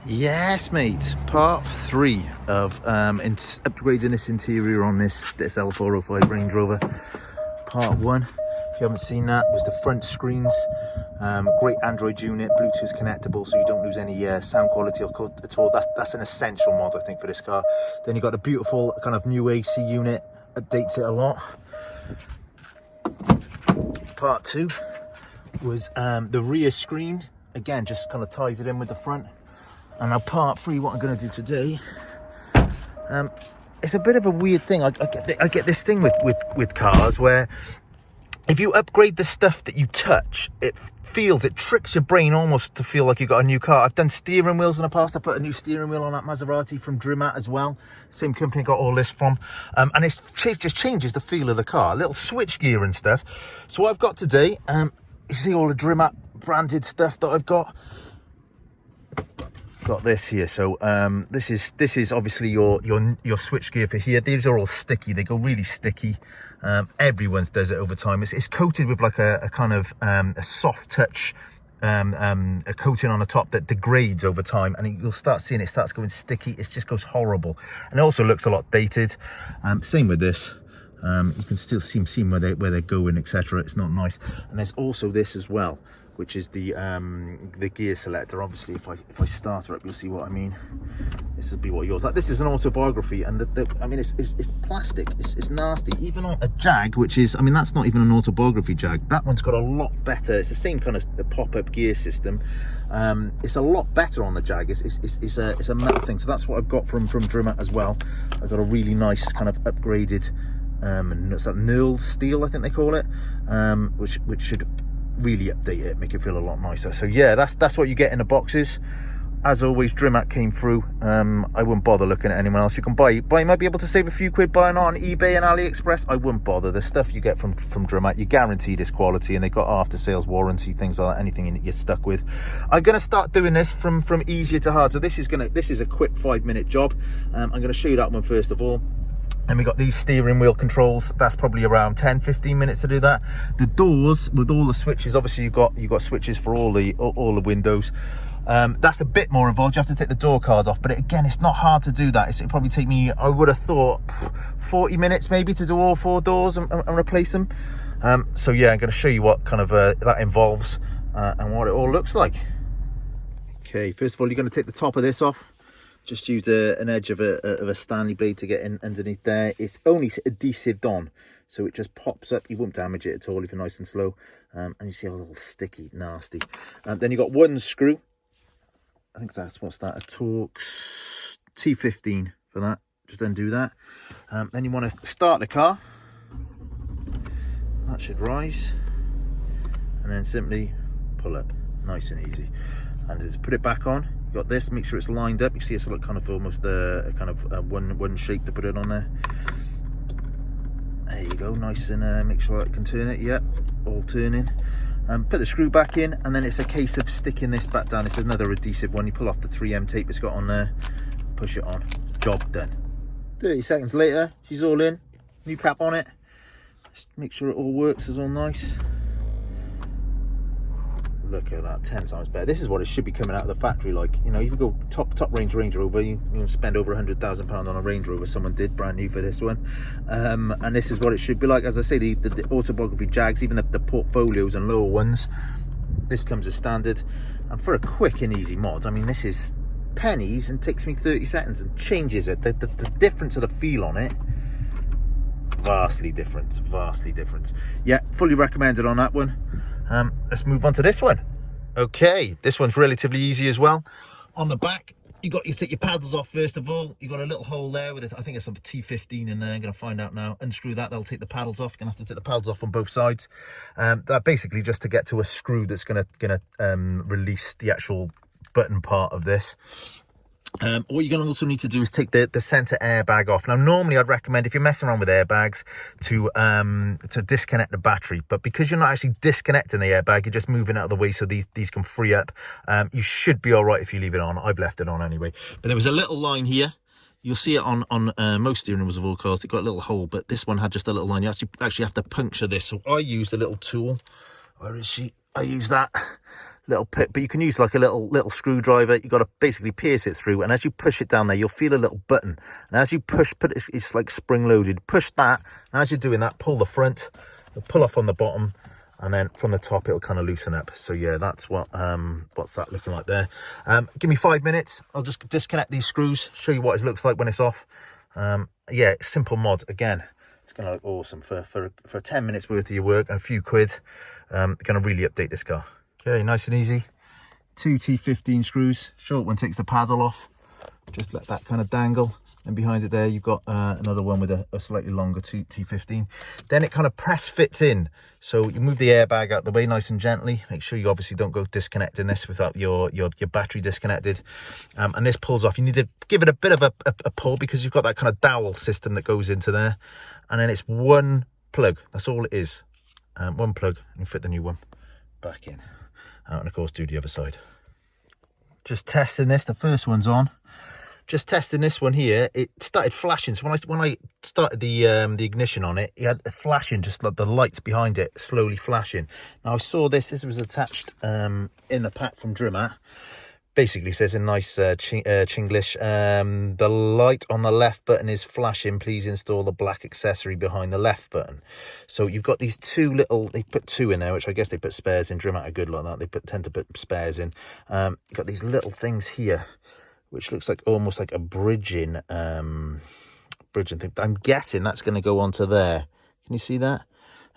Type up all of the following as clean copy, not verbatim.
Yes, mate. Part 3 of upgrading this interior on this L405 Range Rover. Part 1, if you haven't seen that, was the front screens. Great Android unit, Bluetooth connectable, so you don't lose any sound quality at all. That's an essential mod, I think, for this car. Then you got a beautiful kind of new AC unit, updates it a lot. Part 2 was the rear screen. Again, just kind of ties it in with the front. And now part 3, what I'm going to do today, it's a bit of a weird thing. I get this thing with cars where if you upgrade the stuff that you touch, it tricks your brain almost to feel like you got a new car. I've done steering wheels in the past. I put a new steering wheel on that Maserati from Drimat as well. Same company got all this from. And it just changes the feel of the car. A little switch gear and stuff. So what I've got today, you see all the Drimat branded stuff that I've got. Got this here, so this is obviously your switch gear for here. These are all sticky, they go really sticky. Everyone's does it over time. It's coated with like a kind of a soft touch a coating on the top that degrades over time, and you'll start seeing it starts going sticky. It just goes horrible, and it also looks a lot dated. Same with this. You can still see where they're going, etc. It's not nice. And there's also this as well, which is the gear selector. Obviously, if I start her up, you'll see what I mean. This will be what yours like. This is an Autobiography, and I mean it's plastic. It's nasty. Even on a Jag, which is, I mean, that's not even an Autobiography Jag. That one's got a lot better. It's the same kind of pop-up gear system. It's a lot better on the Jag. It's a metal thing. So that's what I've got from Drimat as well. I've got a really nice kind of upgraded it's that knurled steel, I think they call it, which should really update it, make it feel a lot nicer. So yeah, that's what you get in the boxes. As always, Drimat came through. I wouldn't bother looking at anyone else. You can buy. You might be able to save a few quid buying it on eBay and AliExpress. I wouldn't bother. The stuff you get from Drimat, you guarantee this quality, and they've got after sales warranty, things like that. Anything you're stuck with. I'm gonna start doing this from easier to hard. So this is a quick 5-minute job. I'm gonna show you that one first of all. And we got these steering wheel controls. That's probably around 10-15 minutes to do that. The doors with all the switches, obviously you've got switches for all the windows. That's a bit more involved. You have to take the door card off, but again, it's not hard to do that. It'd probably take me, I would have thought, 40 minutes maybe to do all 4 doors and replace them. So yeah, I'm going to show you what kind of that involves and what it all looks like. Okay, first of all, you're going to take the top of this off. Just use an edge of a Stanley blade to get in underneath there. It's only adhesived on, so it just pops up. You won't damage it at all if you're nice and slow. And you see how little sticky, nasty. Then you've got one screw. I think that's what's that? A Torx T15 for that. Just undo that. Then you want to start the car. That should rise. And then simply pull up. Nice and easy. And to put it back on, you've got this, make sure it's lined up. You see it's like kind of almost a kind of one shape to put it on there. There you go, nice, and make sure I can turn it. Yep, all turning. Put the screw back in, and then it's a case of sticking this back down. It's another adhesive one. You pull off the 3M tape it's got on there, push it on, job done. 30 seconds later, she's all in, new cap on it. Just make sure it all works, it's all nice. Look at that, 10 times better. This is what it should be coming out of the factory like. You know, you can go top range Range Rover, you spend over £100,000 on a Range Rover. Someone did brand new for this one, and this is what it should be like. As I say, the Autobiography Jags, even the portfolios and lower ones, this comes as standard. And for a quick and easy mod, I mean, this is pennies and takes me 30 seconds and changes it. The difference of the feel on it, vastly different. Yeah, fully recommended on that one. Let's move on to this one. Okay, this one's relatively easy as well. On the back, you take your paddles off first of all. You got a little hole there with it. I think it's a T15 in there. I'm going to find out now. Unscrew that, that'll take the paddles off. You're going to have to take the paddles off on both sides. That basically just to get to a screw that's going to release the actual button part of this. What you're going to also need to do is take the center airbag off. Now, normally I'd recommend, if you're messing around with airbags, to disconnect the battery. But because you're not actually disconnecting the airbag, you're just moving it out of the way so these can free up. You should be all right if you leave it on. I've left it on anyway. But there was a little line here. You'll see it on most steering wheels of all cars. They've got a little hole, but this one had just a little line. You actually have to puncture this. So I used a little tool. Where is she? I use that little pit, but you can use like a little screwdriver. You got to basically pierce it through, and as you push it down there, you'll feel a little button, and as you push, it's like spring loaded. Push that, and as you're doing that, pull the front, you'll pull off on the bottom, and then from the top it'll kind of loosen up. So yeah, that's what's that looking like there. Give me 5 minutes, I'll just disconnect these screws, show you what it looks like when it's off. Yeah, simple mod. Again, it's gonna look awesome for 10 minutes worth of your work and a few quid. Gonna really update this car. Okay, nice and easy. 2 T15 screws. Short one takes the paddle off, just let that kind of dangle, and behind it there you've got another one with a slightly longer T15. Then it kind of press fits in, so you move the airbag out the way nice and gently. Make sure you obviously don't go disconnecting this without your battery disconnected, and this pulls off. You need to give it a bit of a pull, because you've got that kind of dowel system that goes into there, and then it's one plug, that's all it is. One plug, and you fit the new one back in, and of course do the other side. Just testing this, the first one's on. Just testing this one here, it started flashing. So when I started the ignition on it, it had a flashing, just like the lights behind it slowly flashing. Now I saw this was attached in the pack from Drimmat. Basically says in nice Chinglish, the light on the left button is flashing, please install the black accessory behind the left button. So you've got these two little, they put two in there, which I guess they put spares in. Drimmat are good like that, they tend to put spares in. You've got these little things here, which looks like almost like a bridging thing. I'm guessing that's going to go onto there. Can you see that?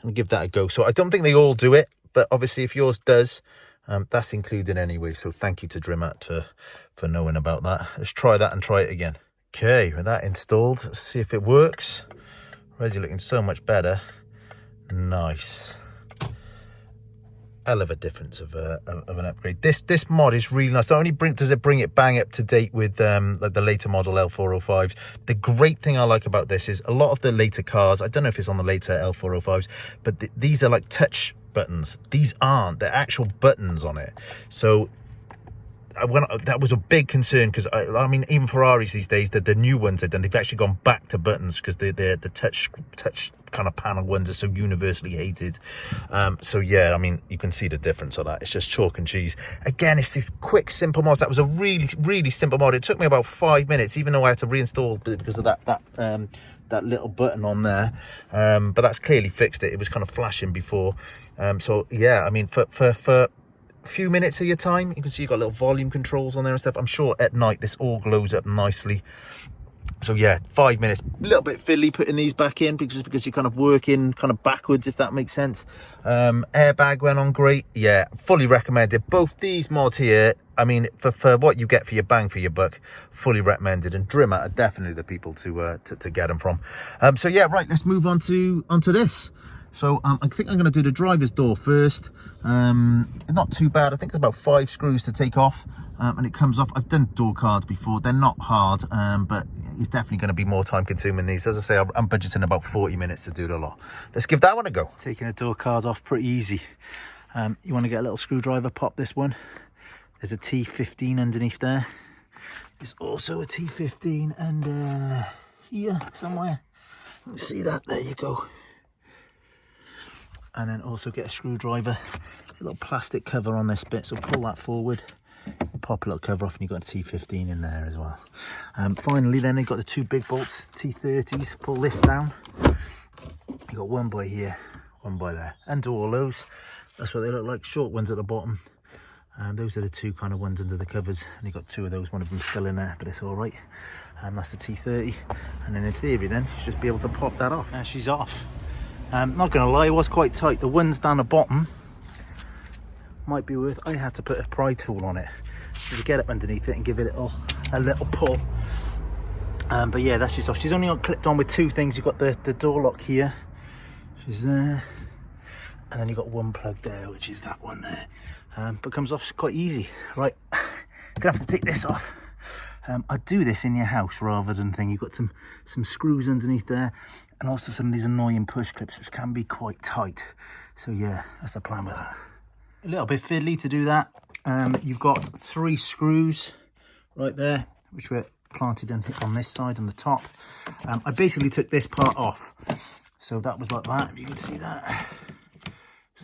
And give that a go. So I don't think they all do it, but obviously if yours does, that's included anyway. So thank you to Drimmat for knowing about that. Let's try that and try it again. Okay, with that installed, let's see if it works. Already looking so much better. Nice. Hell of a difference of an upgrade. This mod is really nice. Not only does it bring it bang up to date with like the later model L405s. The great thing I like about this is a lot of the later cars, I don't know if it's on the later L405s, but these are like touch buttons. These aren't, they're actual buttons on it. So that was a big concern, because I mean, even Ferraris these days, the new ones they've actually gone back to buttons, because the touch kind of panel ones are so universally hated. So yeah, I mean, you can see the difference of that. It's just chalk and cheese. Again, it's these quick, simple mods. That was a really simple mod. It took me about 5 minutes, even though I had to reinstall because of that little button on there. But that's clearly fixed it. It was kind of flashing before. So yeah, I mean, for a few minutes of your time, you can see you've got little volume controls on there and stuff. I'm sure at night this all glows up nicely. So yeah, 5 minutes. A little bit fiddly putting these back in, because you're kind of working kind of backwards, if that makes sense. Airbag went on great. Yeah, fully recommended. Both these mods here, I mean, for what you get for your bang for your buck, fully recommended. And Drimmat are definitely the people to get them from. So yeah, right, let's move on to this. So I think I'm going to do the driver's door first. Not too bad. I think there's about 5 screws to take off, and it comes off. I've done door cards before. They're not hard, but it's definitely going to be more time consuming these. As I say, I'm budgeting about 40 minutes to do the lot. Let's give that one a go. Taking the door cards off pretty easy. You want to get a little screwdriver, pop this one. There's a T15 underneath there. There's also a T15 under here somewhere. Let me see that. There you go. And then also get a screwdriver. There's a little plastic cover on this bit, so pull that forward, pop a little cover off, and you've got a T15 in there as well. Finally then, you've got the 2 big bolts, T30s. Pull this down. You've got one by here, one by there. Undo all those. That's what they look like, short ones at the bottom. Those are the 2 kind of ones under the covers, and you've got 2 of those, one of them still in there, but it's all right. That's the T30, and then in theory then, you should just be able to pop that off. Now she's off. Not gonna lie, it was quite tight. The ones down the bottom might be worth, I had to put a pry tool on it to get up underneath it and give it a little pull. But yeah, that's just off. She's only got clipped on with 2 things. You've got the door lock here, she's there, and then you've got one plug there, which is that one there. But comes off quite easy. Right, gonna have to take this off. I'd do this in your house rather than thing. You've got some screws underneath there, and also some of these annoying push clips, which can be quite tight. So yeah, that's the plan with that. A little bit fiddly to do that. You've got 3 screws right there, which were planted on this side on the top. I basically took this part off, so that was like that, if you can see that.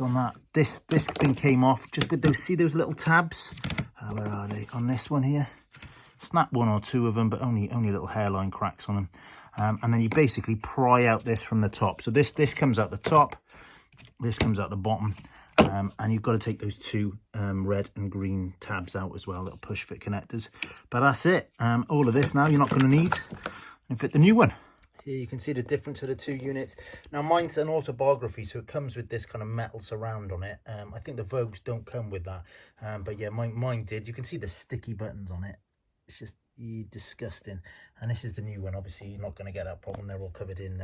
on that. This thing came off just with those, see those little tabs? Where are they? On this one here. Snap one or two of them, but only little hairline cracks on them. And then you basically pry out this from the top. So this comes out the top, this comes out the bottom, and you've got to take those two red and green tabs out as well, little push fit connectors. But that's it. All of this now you're not going to need and fit the new one. Here you can see the difference of the two units. Now mine's an Autobiography, so it comes with this kind of metal surround on it. I think the Vogues don't come with that, but yeah, mine did. You can see the sticky buttons on it. It's just disgusting. And this is the new one. Obviously you're not going to get that problem, they're all covered in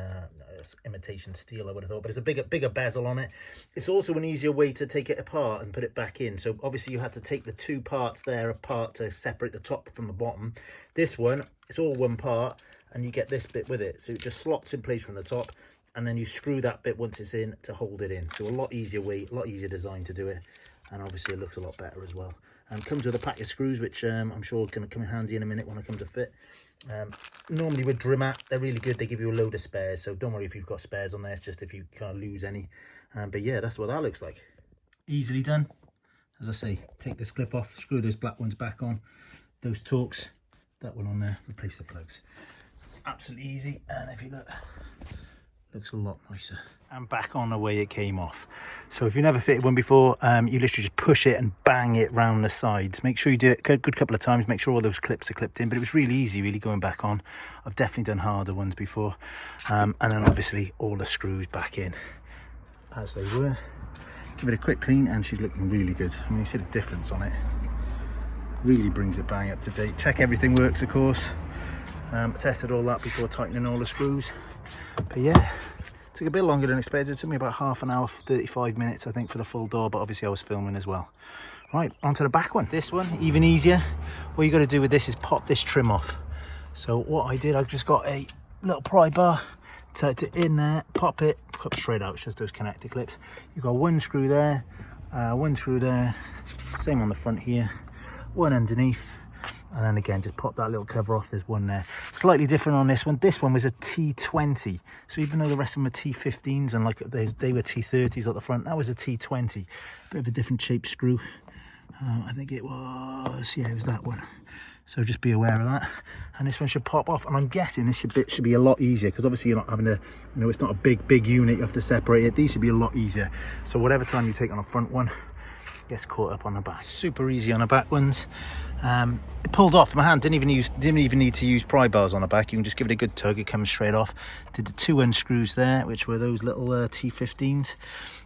imitation steel, I would have thought, but it's a bigger bezel on it. It's also an easier way to take it apart and put it back in. So obviously you had to take the two parts there apart to separate the top from the bottom. This one, it's all one part, and you get this bit with it, so it just slots in place from the top, and then you screw that bit once it's in to hold it in. So a lot easier way, a lot easier design to do it, and obviously it looks a lot better as well. Comes with a pack of screws, which I'm sure is going to come in handy in a minute when I come to fit. Normally with Drimat, they're really good. They give you a load of spares, so don't worry if you've got spares on there. It's just if you kind of lose any. But yeah, that's what that looks like. Easily done. As I say, take this clip off, screw those black ones back on, those Torx, that one on there, replace the plugs. Absolutely easy, and if you look, looks a lot nicer. And back on the way it came off. So if you never fitted one before, you literally just push it and bang it round the sides. Make sure you do it a good couple of times, make sure all those clips are clipped in, but it was really easy really going back on. I've definitely done harder ones before. And then obviously all the screws back in as they were. Give it a quick clean, and she's looking really good. I mean, you see the difference on it. Really brings it bang up to date. Check everything works, of course. Tested all that before tightening all the screws. But yeah, took a bit longer than expected. It took me about half an hour, 35 minutes, I think, for the full door, but obviously I was filming as well. Right, onto the back one. This one, even easier. What you got to do with this is pop this trim off. So what I did, I just got a little pry bar, tucked it in there, pop it straight out. It's just those connector clips. You've got one screw there, one screw there, same on the front here, one underneath. And then again, just pop that little cover off. There's one there. Slightly different on this one. This one was a T20. So even though the rest of them were T15s and like they were T30s at the front, that was a T20. Bit of a different shaped screw. I think it was, yeah, it was that one. So just be aware of that. And this one should pop off. And I'm guessing this should be a lot easier, because obviously you're not having to, it's not a big unit. You have to separate it. These should be a lot easier. So whatever time you take on the front one, gets caught up on the back. Super easy on the back ones. It pulled off. My hand didn't even need to use pry bars on the back. You can just give it a good tug, it comes straight off. Did the two unscrews there, which were those little T15s,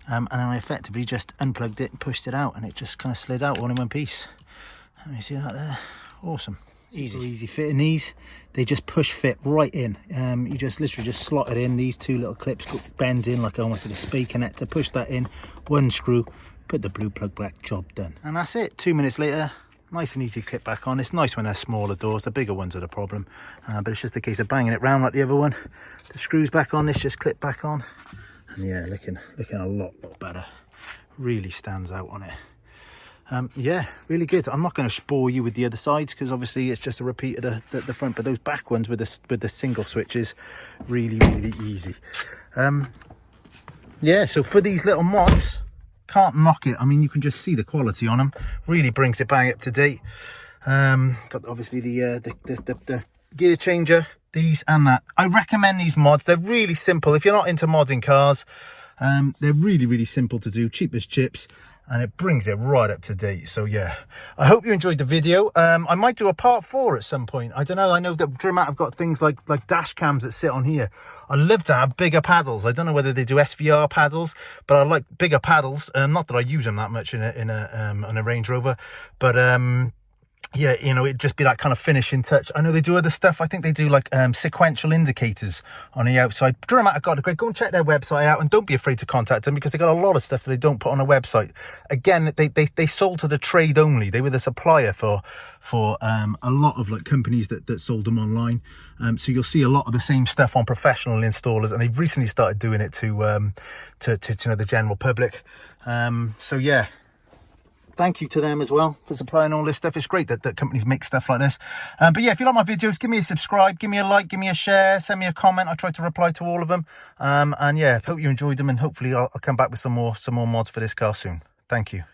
and then I effectively just unplugged it and pushed it out, and it just kind of slid out all in one piece. Let me see that there. Awesome. Easy fitting these. They just push fit right in. You just literally just slot it in. These two little clips bend in like almost like a spade connector. Push that in, one screw, put the blue plug back, job done. And that's it. 2 minutes later, nice and easy to clip back on. It's nice when they're smaller doors. The bigger ones are the problem, but it's just a case of banging it round like the other one. The screws back on, this just clip back on, and yeah, looking a lot better. Really stands out on it. Yeah, really good. I'm not going to bore you with the other sides, because obviously it's just a repeat of the front, but those back ones with the single switches, really easy. Yeah, so for these little mods, can't knock it. I mean, you can just see the quality on them. Really brings it bang up to date. Got obviously the gear changer, these and that. I recommend these mods. They're really simple. If you're not into modding cars, they're really simple to do, cheap as chips, and it brings it right up to date. So yeah, I hope you enjoyed the video. I might do a part 4 at some point. I don't know. I know that Drimat have got things like dash cams that sit on here. I'd love to have bigger paddles. I don't know whether they do SVR paddles, but I like bigger paddles. Not that I use them that much on a Range Rover, but yeah, it'd just be that kind of finishing touch. I know they do other stuff. I think they do like sequential indicators on the outside. Drimat have got a great. Go and check their website out, and don't be afraid to contact them, because they got a lot of stuff that they don't put on a website. Again, they sold to the trade only. They were the supplier for a lot of like companies that sold them online. So you'll see a lot of the same stuff on professional installers, and they've recently started doing it to the general public. So yeah. thank you to them as well for supplying all this stuff. It's great that companies make stuff like this. But yeah, if you like my videos, give me a subscribe, give me a like, give me a share, send me a comment. I try to reply to all of them. And yeah, hope you enjoyed them, and hopefully I'll come back with some more mods for this car soon. Thank you.